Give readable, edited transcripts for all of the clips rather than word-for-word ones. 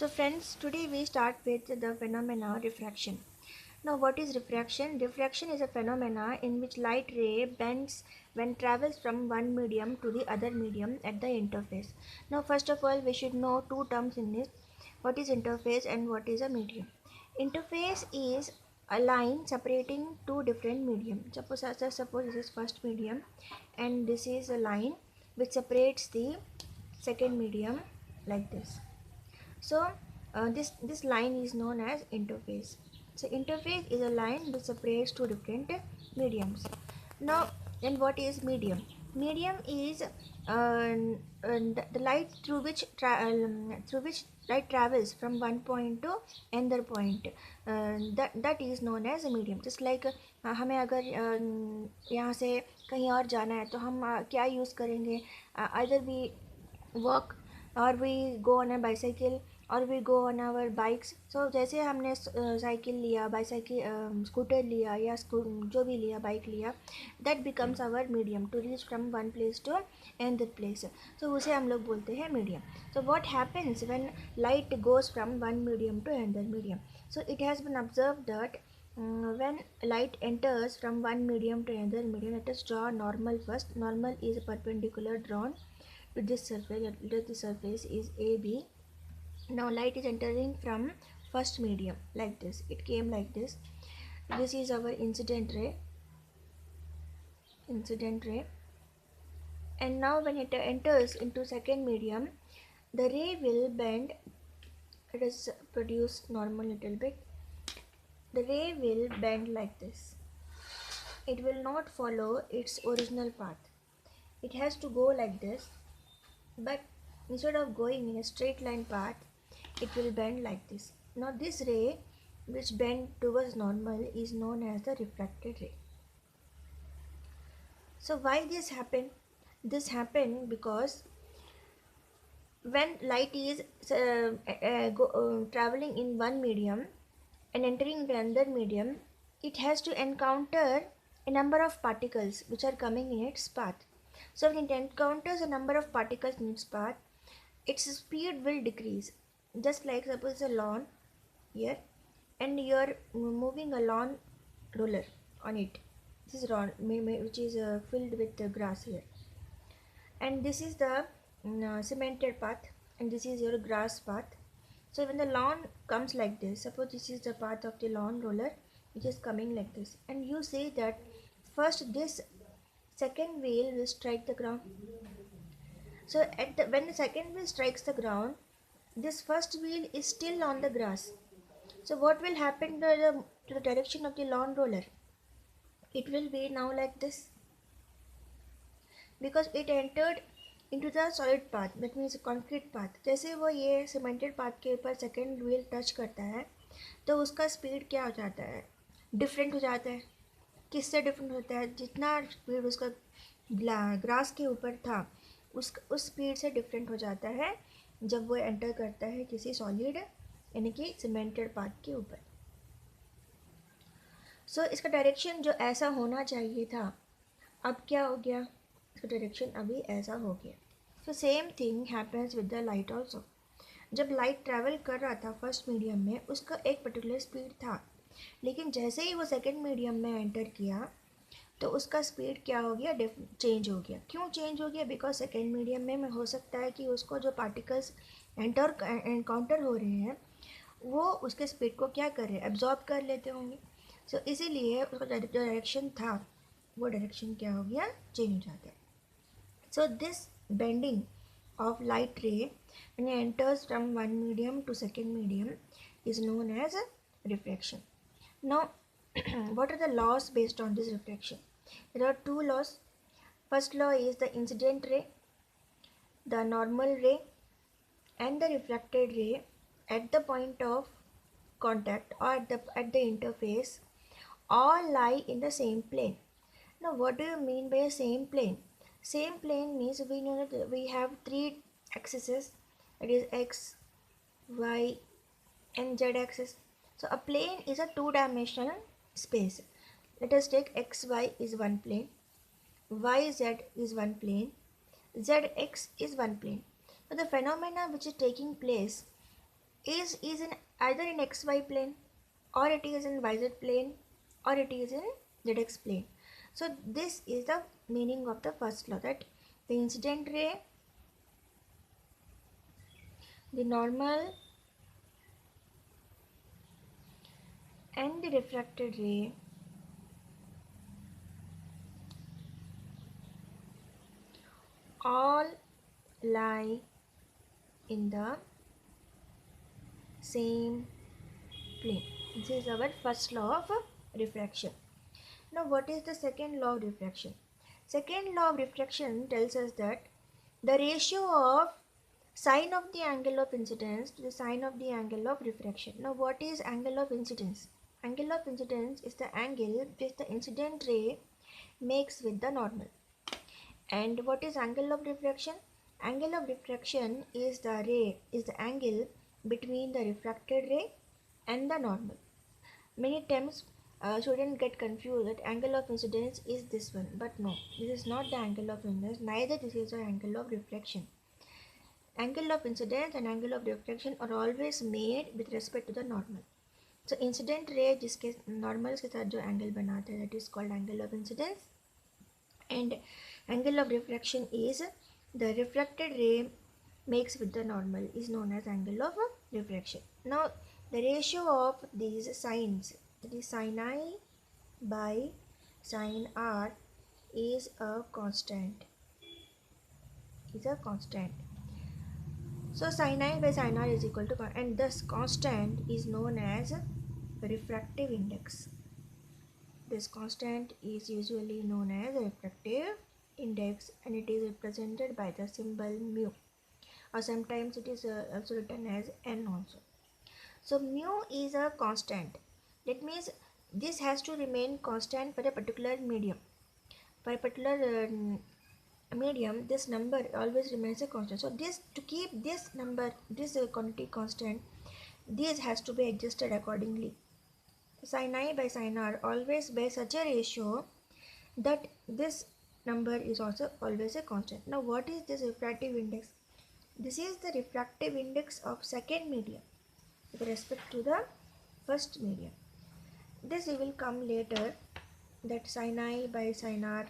So friends, today we start with the phenomena refraction. Now what is refraction? Refraction is a phenomena in which light ray bends when travels from one medium to the other medium at the interface. Now first of all we should know two terms in this. What is interface and what is a medium? Interface is a line separating two different medium. Suppose this is first medium and this is a line which separates the second medium like this. So this line is known as interface. So interface is a line which separates two different mediums. Now, then what is medium? Medium is the light through which light travels from one point to another point. That is known as a medium. Just like हमें अगर यहाँ से कहीं और जाना है तो हम क्या यूज़ करेंगे? Either we walk or we go on a bicycle और we go on our bikes. So जैसे हमने साइकिल लिया, बाईसाइकिल स्कूटर लिया या जो भी लिया, बाइक लिया, that becomes our medium to reach from one place to another place. So उसे हम लोग बोलते हैं medium. So what happens when light goes from one medium to another medium? So it has been observe that when light enters from one medium to another medium, let us draw normal first. Normal is perpendicular drawn to this surface. Let the surface is AB. Now light is entering from first medium like this. It came like this. This is our incident ray. And now when it enters into second medium, the ray will bend. Let us produce normal little bit. The ray will bend like this. It will not follow its original path. It has to go like this, but instead of going in a straight line path, it will bend like this. Now this ray which bend towards normal is known as the refracted ray. So why this happened? This happened because when light is traveling in one medium and entering the another medium, it has to encounter a number of particles which are coming in its path. So when it encounters a number of particles in its path, its speed will decrease. Just like suppose a lawn here, and you are moving a lawn roller on it. This is lawn which is filled with grass here, and this is the cemented path, and this is your grass path. So when the lawn comes like this, suppose this is the path of the lawn roller which is coming like this, and you say that first this second wheel will strike the ground. So when the second wheel strikes the ground, this first wheel is still on the grass. So what will happen to the direction of the lawn roller? It will be now like this, because it entered into the solid path, that means concrete path. जैसे वो ये cemented path के ऊपर second wheel touch करता है तो उसका speed क्या हो जाता है? Different हो जाता है. किससे different होता है? जितना speed उसका ग्रास के ऊपर था उस स्पीड से डिफरेंट हो जाता है जब वो एंटर करता है किसी सॉलिड यानी कि सीमेंटेड पाथ के ऊपर. सो इसका डायरेक्शन जो ऐसा होना चाहिए था, अब क्या हो गया? इसका डायरेक्शन अभी ऐसा हो गया. So same thing happens with the light also. जब लाइट ट्रैवल कर रहा था फर्स्ट मीडियम में, उसका एक पर्टिकुलर स्पीड था, लेकिन जैसे ही वो सेकेंड मीडियम में एंटर किया तो उसका स्पीड क्या हो गया? चेंज हो गया. क्यों चेंज हो गया? बिकॉज सेकेंड मीडियम में हो सकता है कि उसको जो पार्टिकल्स एनकाउंटर हो रहे हैं वो उसके स्पीड को क्या कर रहे हैं? एब्जॉर्ब कर लेते होंगे. सो इसीलिए उसका जो डायरेक्शन था वो डायरेक्शन क्या हो गया? चेंज हो जाता है. So this bending of light रे when it enters from one medium to second medium is known as refraction. Now what are the laws based on this refraction? There are two laws. First law is the incident ray, the normal ray, and the refracted ray at the point of contact or at the interface all lie in the same plane. Now what do you mean by a same plane? Same plane means we know that we have three axes, that is x, y, and z axis. So a plane is a two-dimensional space. Let us take xy is one plane, yz is one plane, zx is one plane. So the phenomena which is taking place is in either in xy plane, or it is in yz plane, or it is in zx plane. So this is the meaning of the first law, that the incident ray, the normal, and the refracted ray all lie in the same plane. This is our first law of refraction. Now what is the second law of refraction? Second law of refraction tells us that the ratio of sine of the angle of incidence to the sine of the angle of refraction. Now what is angle of incidence? Angle of incidence is the angle which the incident ray makes with the normal. And what is angle of refraction? Angle of refraction is the angle between the refracted ray and the normal. Many times students get confused that angle of incidence is this one, but no, this is not the angle of incidence, neither this is the angle of refraction. Angle of incidence and angle of refraction are always made with respect to the normal. So incident ray जिसके normals के साथ जो angle बनाता है that is called angle of incidence, and angle of refraction is the refracted ray makes with the normal is known as angle of refraction. Now the ratio of these sines, that is sin I by sin R, is a constant. So sin I by sin R is equal to, and this constant is known as refractive index. This constant is usually known as refractive index, and it is represented by the symbol mu, or sometimes it is also written as n also. So mu is a constant. That means this has to remain constant for a particular medium. For a particular medium, this number always remains a constant. So this, to keep this number, this quantity constant, this has to be adjusted accordingly. Sin I by sin R always by such a ratio that this number is also always a constant. Now what is this refractive index? This is the refractive index of second medium with respect to the first medium. This we will come later, that sin I by sin R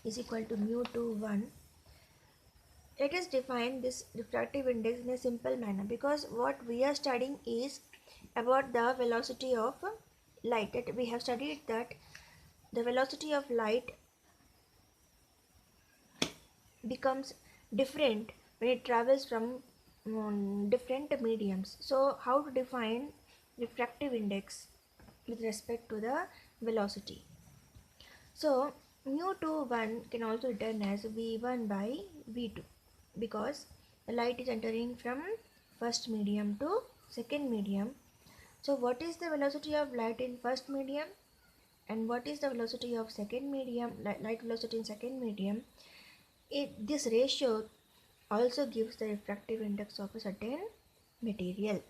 is equal to mu to 1. Let us define this refractive index in a simple manner, because what we are studying is about the velocity of light. That we have studied that the velocity of light becomes different when it travels from different mediums. So how to define refractive index with respect to the velocity? So mu to 1 can also written as v1 by v2, because the light is entering from first medium to second medium. So what is the velocity of light in first medium, and what is the velocity of second medium, light velocity in second medium? This ratio also gives the refractive index of a certain material.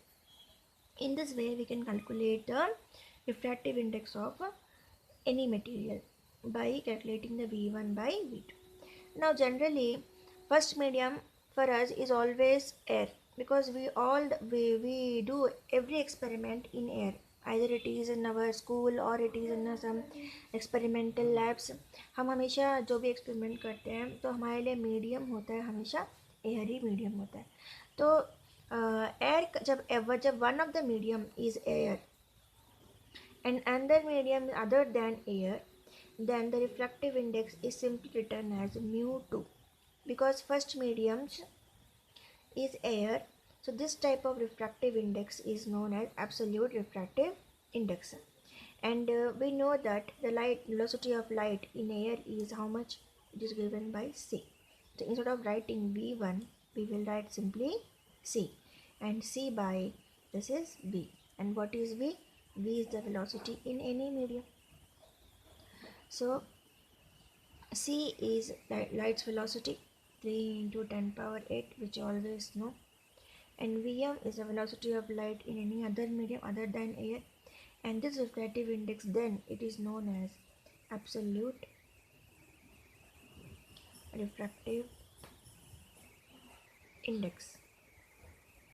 In this way we can calculate the refractive index of any material by calculating the v1 by v2. Now generally first medium for us is always air, because we do every experiment in air, either it is in our school or it is in some experimental labs. हम हमेशा जो भी experiment करते हैं तो हमारे लिए medium होता है, हमेशा एयर ही मीडियम होता है. तो एयर जब one of the medium is air and another medium other than air, then the refractive index is simply written as mu 2, because first medium is air. So this type of refractive index is known as absolute refractive index. And we know that the light velocity of light in air is how much? It is given by c. So instead of writing v1, we will write simply c, and c by this is v. And what is v? V is the velocity in any medium. So c is light's velocity, 3 into 10 power 8, which you always know, and Vm is the velocity of light in any other medium other than air, and this refractive index then it is known as absolute refractive index.